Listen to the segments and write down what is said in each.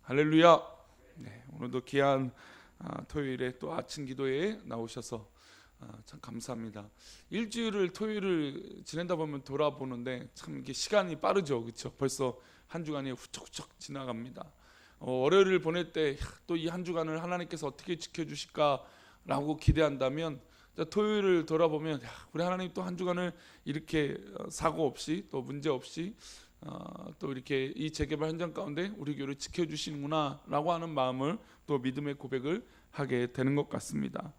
할렐루야. 네, 오늘도 귀한 토요일에 또 아침 기도에 나오셔서 참 감사합니다. 일주일을 토요일을 지낸다 보면 돌아보는데 참 이게 시간이 빠르죠, 그렇죠? 벌써 한 주간이 후쩍후쩍 지나갑니다. 월요일을 보낼 때 또 이 한 주간을 하나님께서 어떻게 지켜주실까라고 기대한다면 토요일을 돌아보면 우리 하나님 또 한 주간을 이렇게 사고 없이 또 문제 없이 또 이렇게 이 재개발 현장 가운데 우리 교회를 지켜주시는구나 라고 하는 마음을 또 믿음의 고백을 하게 되는 것 같습니다.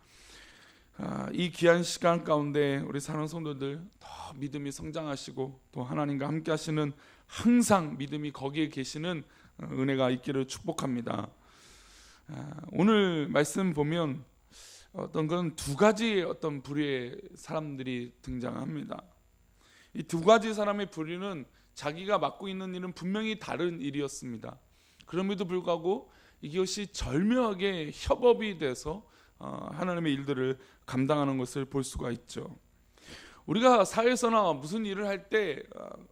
이 귀한 시간 가운데 우리 사랑하는 성도들 더 믿음이 성장하시고 또 하나님과 함께 하시는 항상 믿음이 거기에 계시는 은혜가 있기를 축복합니다. 오늘 말씀 보면 어떤 건 두 가지의 어떤 부류의 사람들이 등장합니다. 이 두 가지 사람의 부류는 자기가 맡고 있는 일은 분명히 다른 일이었습니다. 그럼에도 불구하고 이것이 절묘하게 협업이 돼서 하나님의 일들을 감당하는 것을 볼 수가 있죠. 우리가 사회에서나 무슨 일을 할 때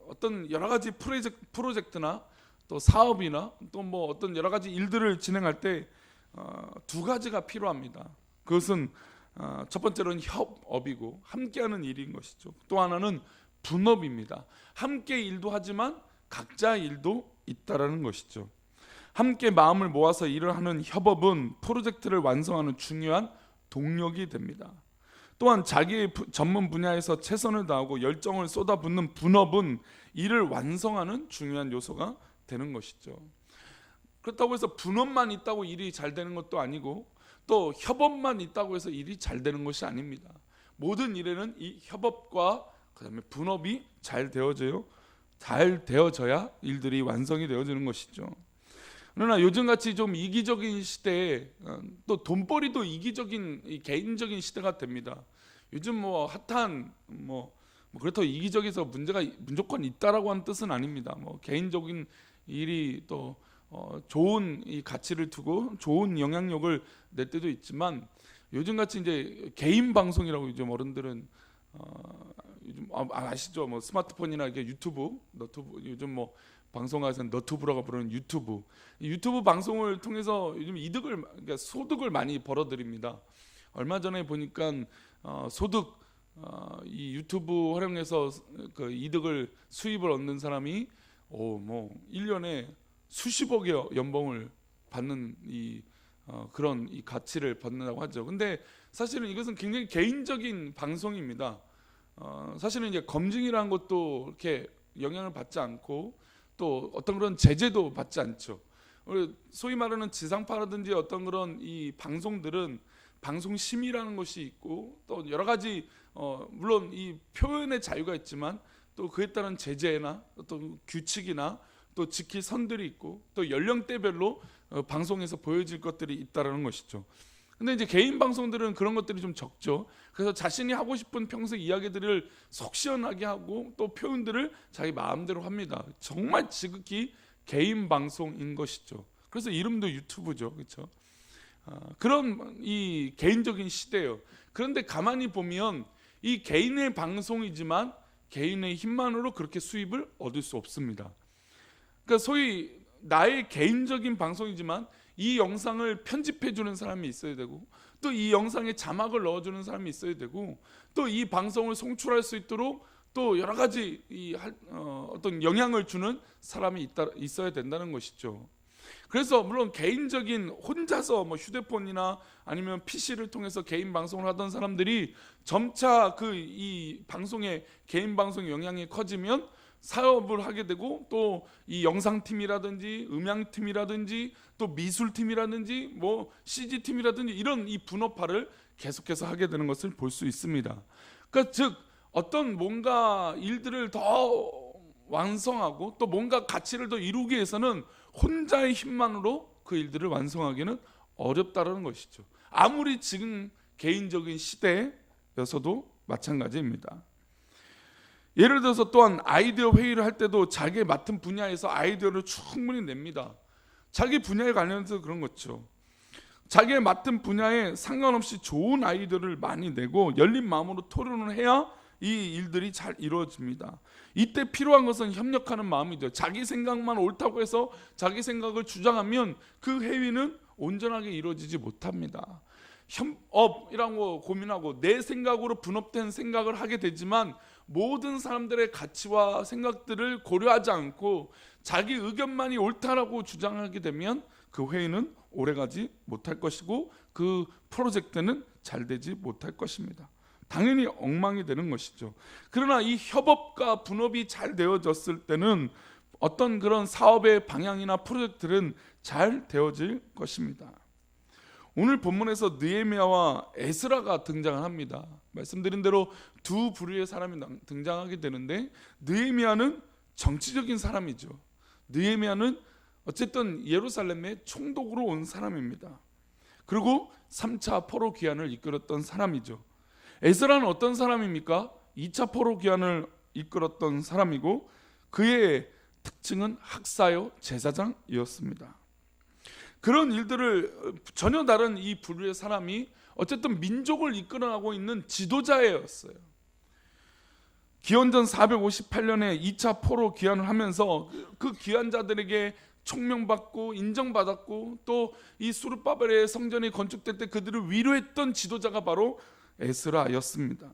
어떤 여러 가지 프로젝트나 또 사업이나 또 뭐 어떤 여러 가지 일들을 진행할 때 두 가지가 필요합니다. 그것은 첫 번째로는 협업이고 함께하는 일인 것이죠. 또 하나는 분업입니다. 함께 일도 하지만 각자 일도 있다라는 것이죠. 함께 마음을 모아서 일을 하는 협업은 프로젝트를 완성하는 중요한 동력이 됩니다. 또한 자기의 전문 분야에서 최선을 다하고 열정을 쏟아붓는 분업은 일을 완성하는 중요한 요소가 되는 것이죠. 그렇다고 해서 분업만 있다고 일이 잘 되는 것도 아니고 또 협업만 있다고 해서 일이 잘 되는 것이 아닙니다. 모든 일에는 이 협업과 그다음에 분업이 잘 되어져야 일들이 완성이 되어지는 것이죠. 그러나 요즘같이 좀 이기적인 시대에 또 돈벌이도 이기적인 개인적인 시대가 됩니다. 요즘 뭐 핫한 그렇다고 이기적에서 문제가 무조건 있다라고 하는 뜻은 아닙니다. 개인적인 일이 또 좋은 이 가치를 두고 좋은 영향력을 낼 때도 있지만 요즘같이 이제 개인 방송이라고 요즘 어른들은 요즘 아시죠? 스마트폰이나 이게 유튜브, 너튜브 요즘 방송에서는 너튜브라고 부르는 유튜브. 이 유튜브 방송을 통해서 요즘 그러니까 소득을 많이 벌어들입니다. 얼마 전에 보니까 소득 이 유튜브 활용해서 그 수입을 얻는 사람이 1년에 수십억의 연봉을 받는 그런 이 가치를 받는다고 하죠. 근데 사실은 이것은 굉장히 개인적인 방송입니다. 사실은 이제 검증이라는 것도 이렇게 영향을 받지 않고 또 어떤 그런 제재도 받지 않죠. 소위 말하는 지상파라든지 어떤 그런 이 방송들은 방송심의라는 것이 있고 또 여러 가지 물론 이 표현의 자유가 있지만 또 그에 따른 제재나 어떤 규칙이나 또 지킬 선들이 있고 또 연령대별로 방송에서 보여질 것들이 있다라는 것이죠. 근데 이제 개인 방송들은 그런 것들이 좀 적죠. 그래서 자신이 하고 싶은 평소 이야기들을 속 시원하게 하고 또 표현들을 자기 마음대로 합니다. 정말 지극히 개인 방송인 것이죠. 그래서 이름도 유튜브죠, 그렇죠? 그런 이 개인적인 시대예요. 그런데 가만히 보면 이 개인의 방송이지만 개인의 힘만으로 그렇게 수입을 얻을 수 없습니다. 그러니까 소위 나의 개인적인 방송이지만 이 영상을 편집해 주는 사람이 있어야 되고 또 이 영상에 자막을 넣어주는 사람이 있어야 되고 또 이 방송을 송출할 수 있도록 또 여러 가지 어떤 영향을 주는 사람이 있어야 된다는 것이죠. 그래서 물론 개인적인 혼자서 휴대폰이나 아니면 PC를 통해서 개인 방송을 하던 사람들이 점차 이 방송의 개인 방송 영향이 커지면 사업을 하게 되고 또 이 영상팀이라든지 음향팀이라든지 또 미술팀이라든지 CG팀이라든지 이런 이 분업화를 계속해서 하게 되는 것을 볼 수 있습니다. 그러니까 즉 어떤 뭔가 일들을 더 완성하고 또 뭔가 가치를 더 이루기 위해서는 혼자의 힘만으로 그 일들을 완성하기는 어렵다는 것이죠. 아무리 지금 개인적인 시대여서도 마찬가지입니다. 예를 들어서 또한 아이디어 회의를 할 때도 자기의 맡은 분야에서 아이디어를 충분히 냅니다. 자기 분야에 관련해서 그런 거죠. 자기의 맡은 분야에 상관없이 좋은 아이디어를 많이 내고 열린 마음으로 토론을 해야 이 일들이 잘 이루어집니다. 이때 필요한 것은 협력하는 마음이죠. 자기 생각만 옳다고 해서 자기 생각을 주장하면 그 회의는 온전하게 이루어지지 못합니다. 협업이라는 거 고민하고 내 생각으로 분업된 생각을 하게 되지만 모든 사람들의 가치와 생각들을 고려하지 않고 자기 의견만이 옳다라고 주장하게 되면 그 회의는 오래가지 못할 것이고 그 프로젝트는 잘 되지 못할 것입니다. 당연히 엉망이 되는 것이죠. 그러나 이 협업과 분업이 잘 되어졌을 때는 어떤 그런 사업의 방향이나 프로젝트는 잘 되어질 것입니다. 오늘 본문에서 느헤미야와 에스라가 등장을 합니다. 말씀드린 대로 두 부류의 사람이 등장하게 되는데, 느헤미야는 정치적인 사람이죠. 느헤미야는 어쨌든 예루살렘의 총독으로 온 사람입니다. 그리고 3차 포로 귀환을 이끌었던 사람이죠. 에스라는 어떤 사람입니까? 2차 포로 귀환을 이끌었던 사람이고 그의 특징은 학사요 제사장이었습니다. 그런 일들을 전혀 다른 이 부류의 사람이 어쨌든 민족을 이끌어가고 있는 지도자였어요. 기원전 458년에 2차 포로 귀환을 하면서 그 귀환자들에게 총명받고 인정받았고 또 이 수르바벨의 성전이 건축될 때 그들을 위로했던 지도자가 바로 에스라였습니다.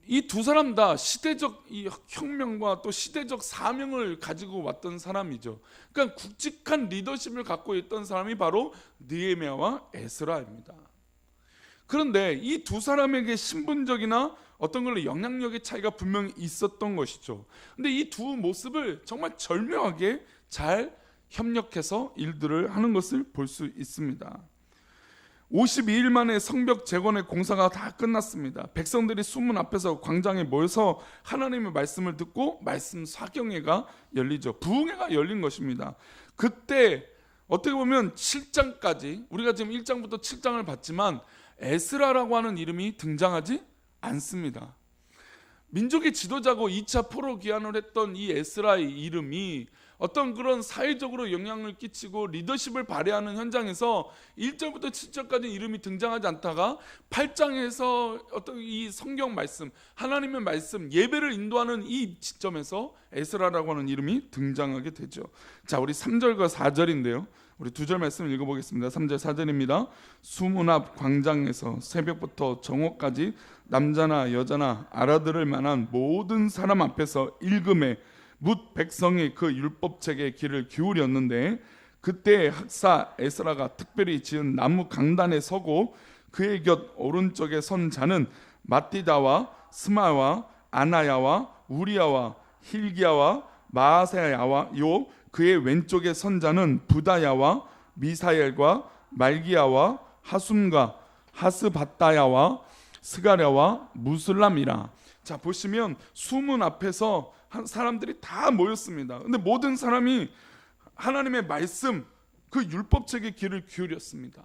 이 두 사람 다 시대적 이 혁명과 또 시대적 사명을 가지고 왔던 사람이죠. 그러니까 굵직한 리더십을 갖고 있던 사람이 바로 느헤미야와 에스라입니다. 그런데 이 두 사람에게 신분적이나 어떤 걸로 영향력의 차이가 분명히 있었던 것이죠. 근데 이 두 모습을 정말 절묘하게 잘 협력해서 일들을 하는 것을 볼 수 있습니다. 52일 만에 성벽 재건의 공사가 다 끝났습니다. 백성들이 수문 앞에서 광장에 모여서 하나님의 말씀을 듣고 말씀 사경회가 열리죠. 부흥회가 열린 것입니다. 그때 어떻게 보면 7장까지 우리가 지금 1장부터 7장을 봤지만 에스라라고 하는 이름이 등장하지 않습니다. 민족의 지도자고 2차 포로 귀환을 했던 이 에스라의 이름이 어떤 그런 사회적으로 영향을 끼치고 리더십을 발휘하는 현장에서 1절부터 7절까지 이름이 등장하지 않다가 8장에서 어떤 이 성경 말씀, 하나님의 말씀, 예배를 인도하는 이 지점에서 에스라라고 하는 이름이 등장하게 되죠. 자, 우리 3절과 4절인데요. 우리 두 절 말씀 읽어보겠습니다. 3절 4절입니다. 수문 앞 광장에서 새벽부터 정오까지 남자나 여자나 알아들을 만한 모든 사람 앞에서 읽음에 뭇 백성이 그 율법책에 귀를 기울였는데 그때 학사 에스라가 특별히 지은 나무 강단에 서고 그의 곁 오른쪽에 선 자는 마띠다와 스마와 아나야와 우리야와 힐기야와 마아세야와 요 그의 왼쪽에 선 자는 부다야와 미사엘과 말기야와 하숨과 하스바다야와 스가랴와 무슬람이라. 자, 보시면 수문 앞에서 사람들이 다 모였습니다. 근데 모든 사람이 하나님의 말씀, 그 율법책에 귀를 기울였습니다.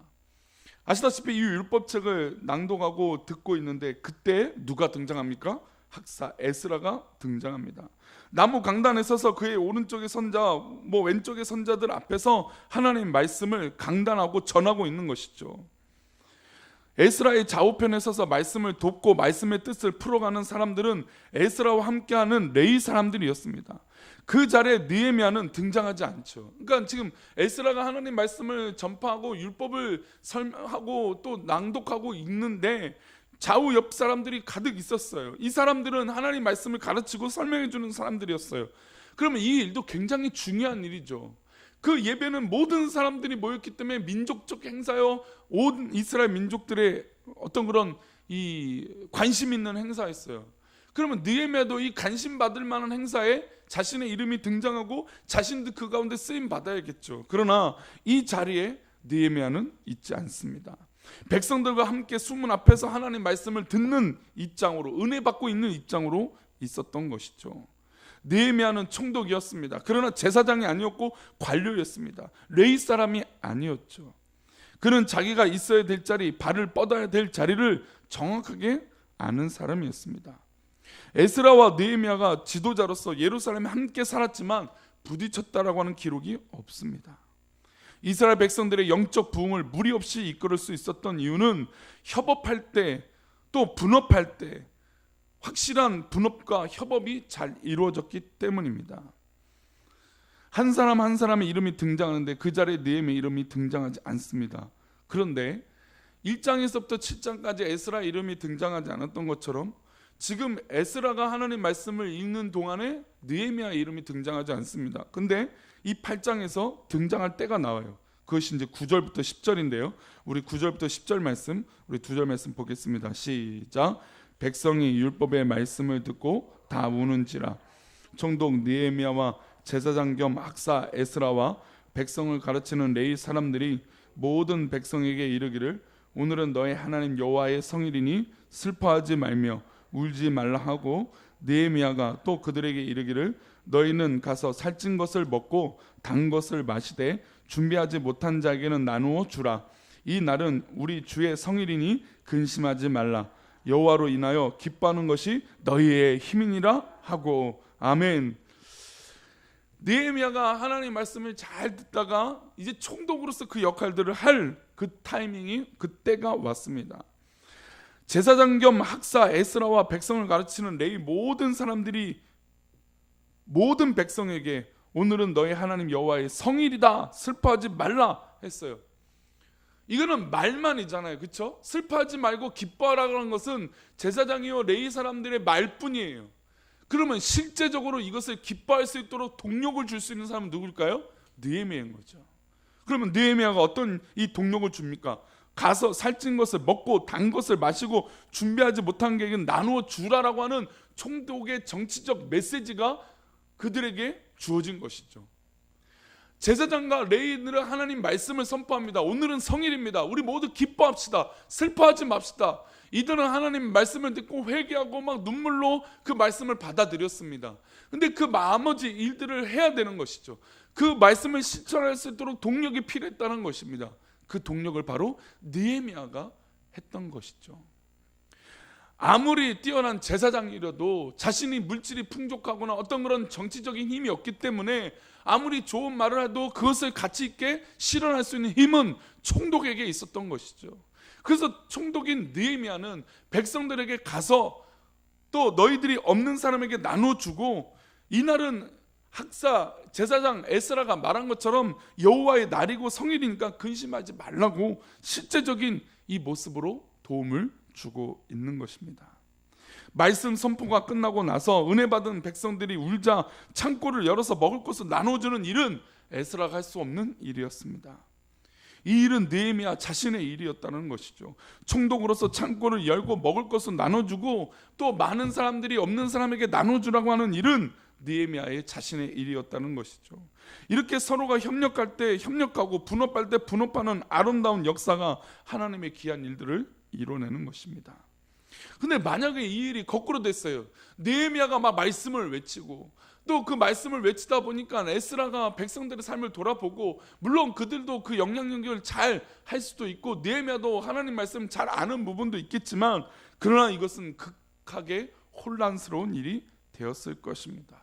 아시다시피 이 율법책을 낭독하고 듣고 있는데 그때 누가 등장합니까? 학사 에스라가 등장합니다. 나무 강단에 서서 그의 오른쪽의 선자, 왼쪽의 선자들 앞에서 하나님 말씀을 강단하고 전하고 있는 것이죠. 에스라의 좌우편에 서서 말씀을 돕고 말씀의 뜻을 풀어가는 사람들은 에스라와 함께하는 레위 사람들이었습니다. 그 자리에 느헤미야는 등장하지 않죠. 그러니까 지금 에스라가 하나님 말씀을 전파하고 율법을 설명하고 또 낭독하고 읽는데 좌우 옆 사람들이 가득 있었어요. 이 사람들은 하나님 말씀을 가르치고 설명해 주는 사람들이었어요. 그러면 이 일도 굉장히 중요한 일이죠. 그 예배는 모든 사람들이 모였기 때문에 민족적 행사요, 온 이스라엘 민족들의 어떤 그런 이 관심 있는 행사였어요. 그러면 느헤미야도 이 관심 받을 만한 행사에 자신의 이름이 등장하고 자신도 그 가운데 쓰임 받아야겠죠. 그러나 이 자리에 느헤미야는 있지 않습니다. 백성들과 함께 수문 앞에서 하나님 말씀을 듣는 입장으로, 은혜 받고 있는 입장으로 있었던 것이죠. 느헤미야는 총독이었습니다. 그러나 제사장이 아니었고 관료였습니다. 레위 사람이 아니었죠. 그는 자기가 있어야 될 자리, 발을 뻗어야 될 자리를 정확하게 아는 사람이었습니다. 에스라와 느헤미야가 지도자로서 예루살렘에 함께 살았지만 부딪혔다라고 하는 기록이 없습니다. 이스라엘 백성들의 영적 부흥을 무리 없이 이끌을 수 있었던 이유는 협업할 때 또 분업할 때 확실한 분업과 협업이 잘 이루어졌기 때문입니다. 한 사람 한 사람의 이름이 등장하는데 그 자리에 느헤미야 이름이 등장하지 않습니다. 그런데 1장에서부터 7장까지 에스라 이름이 등장하지 않았던 것처럼 지금 에스라가 하나님 말씀을 읽는 동안에 느헤미야 이름이 등장하지 않습니다. 근데 이 8장에서 등장할 때가 나와요. 그것이 이제 9절부터 10절인데요. 우리 9절부터 10절 말씀, 우리 2절 말씀 보겠습니다. 시작. 백성이 율법의 말씀을 듣고 다 우는지라. 총독 느헤미야와 제사장 겸 학사 에스라와 백성을 가르치는 레위 사람들이 모든 백성에게 이르기를 오늘은 너의 하나님 여호와의 성일이니 슬퍼하지 말며 울지 말라 하고, 느헤미야가 또 그들에게 이르기를 너희는 가서 살찐 것을 먹고 단 것을 마시되 준비하지 못한 자에게는 나누어 주라. 이 날은 우리 주의 성일이니 근심하지 말라. 여호와로 인하여 기뻐하는 것이 너희의 힘이니라 하고. 아멘. 느헤미야가 하나님 말씀을 잘 듣다가 이제 총독으로서 그 역할들을 할 그 타이밍이, 그때가 왔습니다. 제사장 겸 학사 에스라와 백성을 가르치는 레위 모든 사람들이 모든 백성에게 오늘은 너희 하나님 여호와의 성일이다, 슬퍼하지 말라 했어요. 이거는 말만이잖아요, 그렇죠? 슬퍼하지 말고 기뻐하라는 것은 제사장이요 레위 사람들의 말뿐이에요. 그러면 실제적으로 이것을 기뻐할 수 있도록 동력을 줄 수 있는 사람은 누굴까요? 느헤미야인 거죠. 그러면 느헤미야가 어떤 이 동력을 줍니까? 가서 살찐 것을 먹고 단 것을 마시고 준비하지 못한 계획은 나누어 주라라고 하는 총독의 정치적 메시지가 그들에게 주어진 것이죠. 제사장과 레위인들은 하나님 말씀을 선포합니다. 오늘은 성일입니다. 우리 모두 기뻐합시다. 슬퍼하지 맙시다. 이들은 하나님 말씀을 듣고 회개하고 막 눈물로 그 말씀을 받아들였습니다. 근데 그 나머지 일들을 해야 되는 것이죠. 그 말씀을 실천할 수 있도록 동력이 필요했다는 것입니다. 그 동력을 바로 느헤미야가 했던 것이죠. 아무리 뛰어난 제사장이라도 자신이 물질이 풍족하거나 어떤 그런 정치적인 힘이 없기 때문에 아무리 좋은 말을 해도 그것을 가치 있게 실현할 수 있는 힘은 총독에게 있었던 것이죠. 그래서 총독인 느헤미야는 백성들에게 가서 또 너희들이 없는 사람에게 나눠주고, 이날은 학사 제사장 에스라가 말한 것처럼 여호와의 날이고 성일이니까 근심하지 말라고 실제적인 이 모습으로 도움을 주고 있는 것입니다. 말씀 선포가 끝나고 나서 은혜 받은 백성들이 울자 창고를 열어서 먹을 것을 나눠주는 일은 에스라가 할 수 없는 일이었습니다. 이 일은 느헤미야 자신의 일이었다는 것이죠. 총독으로서 창고를 열고 먹을 것을 나눠주고 또 많은 사람들이 없는 사람에게 나눠주라고 하는 일은 느헤미야의 자신의 일이었다는 것이죠. 이렇게 서로가 협력할 때 협력하고 분업할 때 분업하는 아름다운 역사가 하나님의 귀한 일들을 이뤄내는 것입니다. 근데 만약에 이 일이 거꾸로 됐어요. 느헤미야가 막 말씀을 외치고 또 그 말씀을 외치다 보니까 에스라가 백성들의 삶을 돌아보고, 물론 그들도 그 영향력을 잘 할 수도 있고 느헤미야도 하나님 말씀 잘 아는 부분도 있겠지만, 그러나 이것은 극하게 혼란스러운 일이 되었을 것입니다.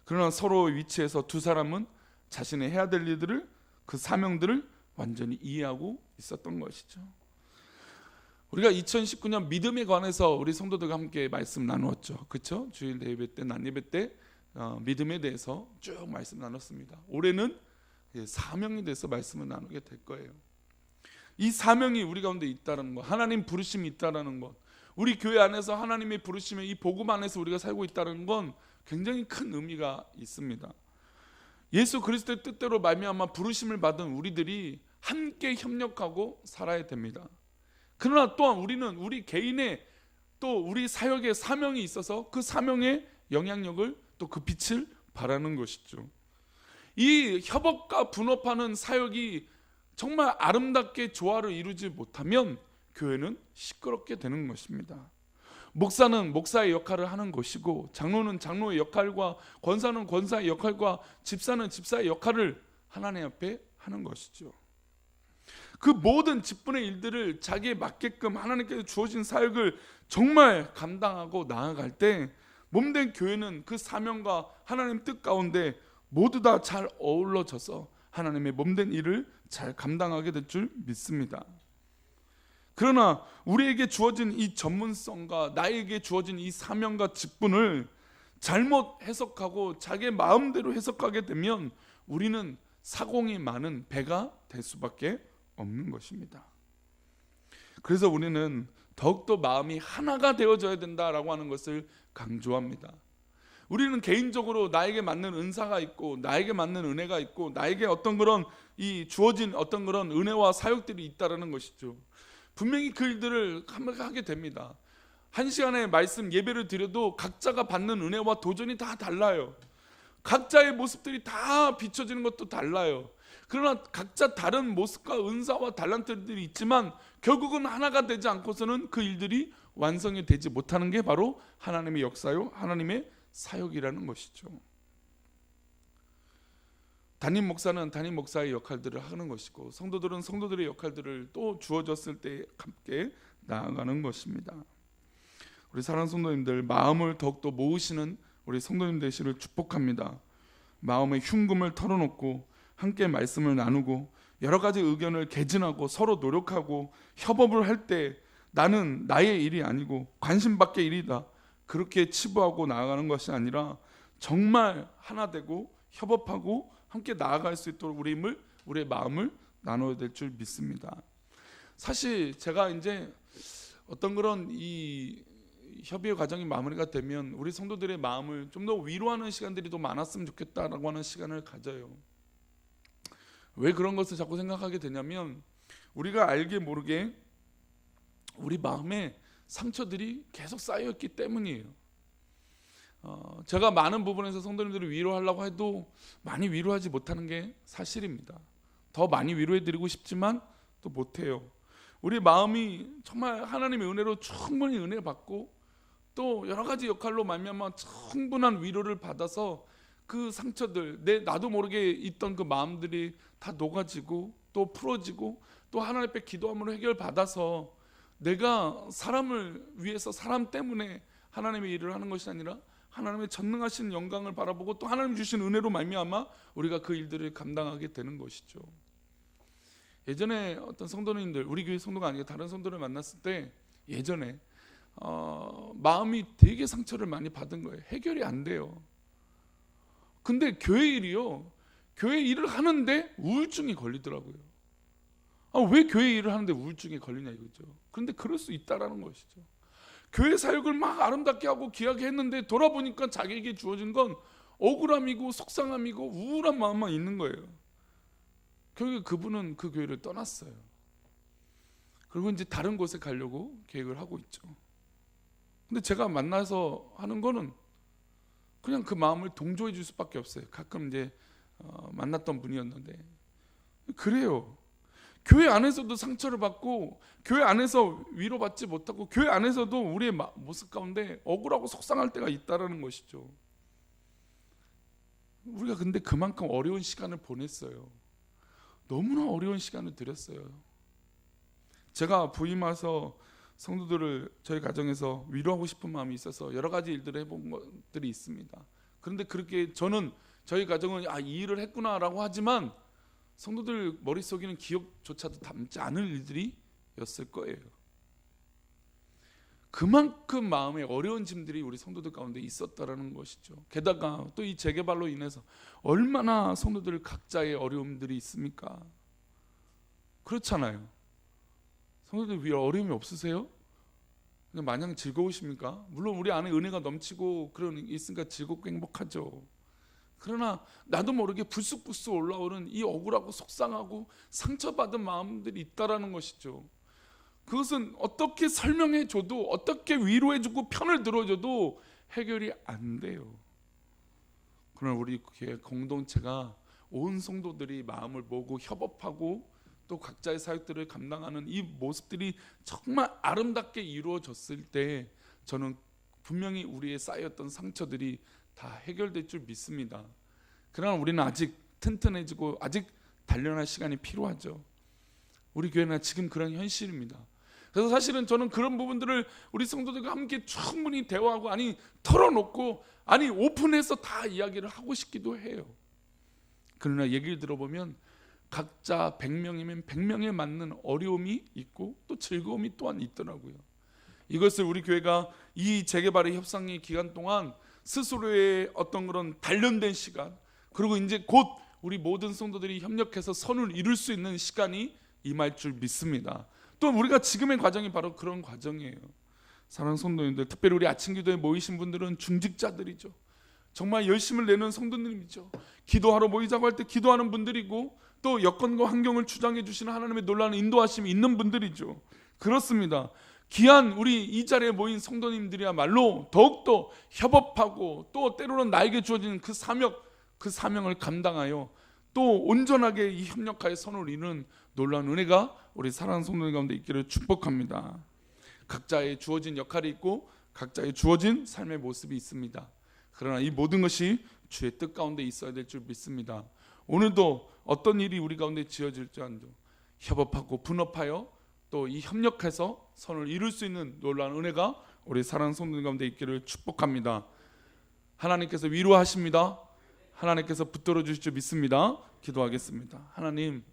그러나 서로의 위치에서 두 사람은 자신의 해야 될 일들을, 그 사명들을 완전히 이해하고 있었던 것이죠. 우리가 2019년 믿음에 관해서 우리 성도들과 함께 말씀 나누었죠. 그렇죠? 주일 예배 때, 난 예배 때 믿음에 대해서 쭉 말씀 나눴습니다. 올해는 사명에 대해서 말씀을 나누게 될 거예요. 이 사명이 우리 가운데 있다는 것, 하나님 부르심이 있다는 것, 우리 교회 안에서 하나님의 부르심에 이 복음 안에서 우리가 살고 있다는 건 굉장히 큰 의미가 있습니다. 예수 그리스도의 뜻대로 말미암아 부르심을 받은 우리들이 함께 협력하고 살아야 됩니다. 그러나 또한 우리는 우리 개인의 또 우리 사역의 사명이 있어서 그 사명의 영향력을 또 그 빛을 발하는 것이죠. 이 협업과 분업하는 사역이 정말 아름답게 조화를 이루지 못하면 교회는 시끄럽게 되는 것입니다. 목사는 목사의 역할을 하는 것이고, 장로는 장로의 역할과, 권사는 권사의 역할과, 집사는 집사의 역할을 하나님 앞에 하는 것이죠. 그 모든 직분의 일들을 자기에 맞게끔 하나님께서 주어진 사역을 정말 감당하고 나아갈 때 몸된 교회는 그 사명과 하나님 뜻 가운데 모두 다 잘 어우러져서 하나님의 몸된 일을 잘 감당하게 될 줄 믿습니다. 그러나 우리에게 주어진 이 전문성과 나에게 주어진 이 사명과 직분을 잘못 해석하고 자기 마음대로 해석하게 되면 우리는 사공이 많은 배가 될 수밖에 없는 것입니다. 그래서 우리는 더욱더 마음이 하나가 되어져야 된다라고 하는 것을 강조합니다. 우리는 개인적으로 나에게 맞는 은사가 있고 나에게 맞는 은혜가 있고 나에게 어떤 그런 이 주어진 어떤 그런 은혜와 사역들이 있다라는 것이죠. 분명히 그 일들을 하게 됩니다. 한 시간에 말씀 예배를 드려도 각자가 받는 은혜와 도전이 다 달라요. 각자의 모습들이 다 비춰지는 것도 달라요. 그러나 각자 다른 모습과 은사와 달란트들이 있지만 결국은 하나가 되지 않고서는 그 일들이 완성이 되지 못하는 게 바로 하나님의 역사요, 하나님의 사역이라는 것이죠. 담임 목사는 담임 목사의 역할들을 하는 것이고 성도들은 성도들의 역할들을 또 주어졌을 때 함께 나아가는 것입니다. 우리 사랑하는 성도님들, 마음을 더욱더 모으시는 우리 성도님 되시를 축복합니다. 마음의 흉금을 털어놓고 함께 말씀을 나누고 여러 가지 의견을 개진하고 서로 노력하고 협업을 할 때 나는 나의 일이 아니고 관심밖의 일이다, 그렇게 치부하고 나아가는 것이 아니라 정말 하나 되고 협업하고 함께 나아갈 수 있도록 우리의 마음을 나눠야 될 줄 믿습니다. 사실 제가 이제 어떤 그런 이 협의의 과정이 마무리가 되면 우리 성도들의 마음을 좀 더 위로하는 시간들이 더 많았으면 좋겠다라고 하는 시간을 가져요. 왜 그런 것을 자꾸 생각하게 되냐면 우리가 알게 모르게 우리 마음에 상처들이 계속 쌓여있기 때문이에요. 제가 많은 부분에서 성도님들을 위로하려고 해도 많이 위로하지 못하는 게 사실입니다. 더 많이 위로해드리고 싶지만 또 못해요. 우리 마음이 정말 하나님의 은혜로 충분히 은혜 받고 또 여러 가지 역할로 말미암아 충분한 위로를 받아서 그 상처들, 나도 모르게 있던 그 마음들이 다 녹아지고 또 풀어지고 또 하나님 앞에 기도함으로 해결받아서 내가 사람을 위해서 사람 때문에 하나님의 일을 하는 것이 아니라 하나님의 전능하신 영광을 바라보고 또 하나님 주신 은혜로 말미암아 우리가 그 일들을 감당하게 되는 것이죠. 예전에 어떤 성도님들, 우리 교회 성도가 아니고 다른 성도를 만났을 때 예전에 마음이 되게 상처를 많이 받은 거예요. 해결이 안 돼요. 근데 교회 일이요, 교회 일을 하는데 우울증이 걸리더라고요. 왜 교회 일을 하는데 우울증이 걸리냐 이거죠. 그런데 그럴 수 있다라는 것이죠. 교회 사역을 막 아름답게 하고 귀하게 했는데 돌아보니까 자기에게 주어진 건 억울함이고 속상함이고 우울한 마음만 있는 거예요. 결국에 그분은 그 교회를 떠났어요. 그리고 이제 다른 곳에 가려고 계획을 하고 있죠. 근데 제가 만나서 하는 거는 그냥 그 마음을 동조해 줄 수밖에 없어요. 가끔 이제 만났던 분이었는데 그래요. 교회 안에서도 상처를 받고 교회 안에서 위로받지 못하고 교회 안에서도 우리의 모습 가운데 억울하고 속상할 때가 있다라는 것이죠. 우리가 근데 그만큼 어려운 시간을 보냈어요. 너무나 어려운 시간을 드렸어요. 제가 부임 와서 성도들을 저희 가정에서 위로하고 싶은 마음이 있어서 여러 가지 일들을 해본 것들이 있습니다. 그런데 그렇게 저는 저희 가정은 이 일을 했구나라고 하지만 성도들 머릿속에는 기억조차도 담지 않을 일들이었을 거예요. 그만큼 마음에 어려운 짐들이 우리 성도들 가운데 있었다라는 것이죠. 게다가 또 이 재개발로 인해서 얼마나 성도들 각자의 어려움들이 있습니까? 그렇잖아요. 성도들 위에 어려움이 없으세요? 그냥 마냥 즐거우십니까? 물론 우리 안에 은혜가 넘치고 그런 게 있으니까 즐겁고 행복하죠. 그러나 나도 모르게 불쑥불쑥 올라오는 이 억울하고 속상하고 상처받은 마음들이 있다라는 것이죠. 그것은 어떻게 설명해줘도 어떻게 위로해주고 편을 들어줘도 해결이 안 돼요. 그러나 우리 교회 공동체가 온 성도들이 마음을 모으고 협업하고 또 각자의 사역들을 감당하는 이 모습들이 정말 아름답게 이루어졌을 때 저는 분명히 우리의 쌓였던 상처들이 다 해결될 줄 믿습니다. 그러나 우리는 아직 튼튼해지고 아직 단련할 시간이 필요하죠. 우리 교회는 지금 그런 현실입니다. 그래서 사실은 저는 그런 부분들을 우리 성도들과 함께 충분히 대화하고 털어놓고 오픈해서 다 이야기를 하고 싶기도 해요. 그러나 얘기를 들어보면 각자 100명이면 100명에 맞는 어려움이 있고 또 즐거움이 또한 있더라고요. 이것을 우리 교회가 이 재개발의 협상의 기간 동안 스스로의 어떤 그런 단련된 시간, 그리고 이제 곧 우리 모든 성도들이 협력해서 선을 이룰 수 있는 시간이 임할 줄 믿습니다. 또 우리가 지금의 과정이 바로 그런 과정이에요. 사랑하는 성도님들, 특별히 우리 아침 기도에 모이신 분들은 중직자들이죠. 정말 열심을 내는 성도님이죠. 기도하러 모이자고 할 때 기도하는 분들이고, 또 여건과 환경을 주장해 주시는 하나님의 놀라운 인도하심이 있는 분들이죠. 그렇습니다. 귀한 우리 이 자리에 모인 성도님들이야말로 더욱더 협업하고, 또 때로는 나에게 주어진 그 사명을 감당하여 또 온전하게 이 협력하여 선을 이루는 놀라운 은혜가 우리 사랑하는 성도들 가운데 있기를 축복합니다. 각자의 주어진 역할이 있고 각자의 주어진 삶의 모습이 있습니다. 그러나 이 모든 것이 주의 뜻 가운데 있어야 될 줄 믿습니다. 오늘도 어떤 일이 우리 가운데 지어질지언정 협업하고 분업하여 또 이 협력해서 선을 이룰 수 있는 놀라운 은혜가 우리 사랑하는 성도들 가운데 있기를 축복합니다. 하나님께서 위로하십니다. 하나님께서 붙들어 주실 줄 믿습니다. 기도하겠습니다. 하나님,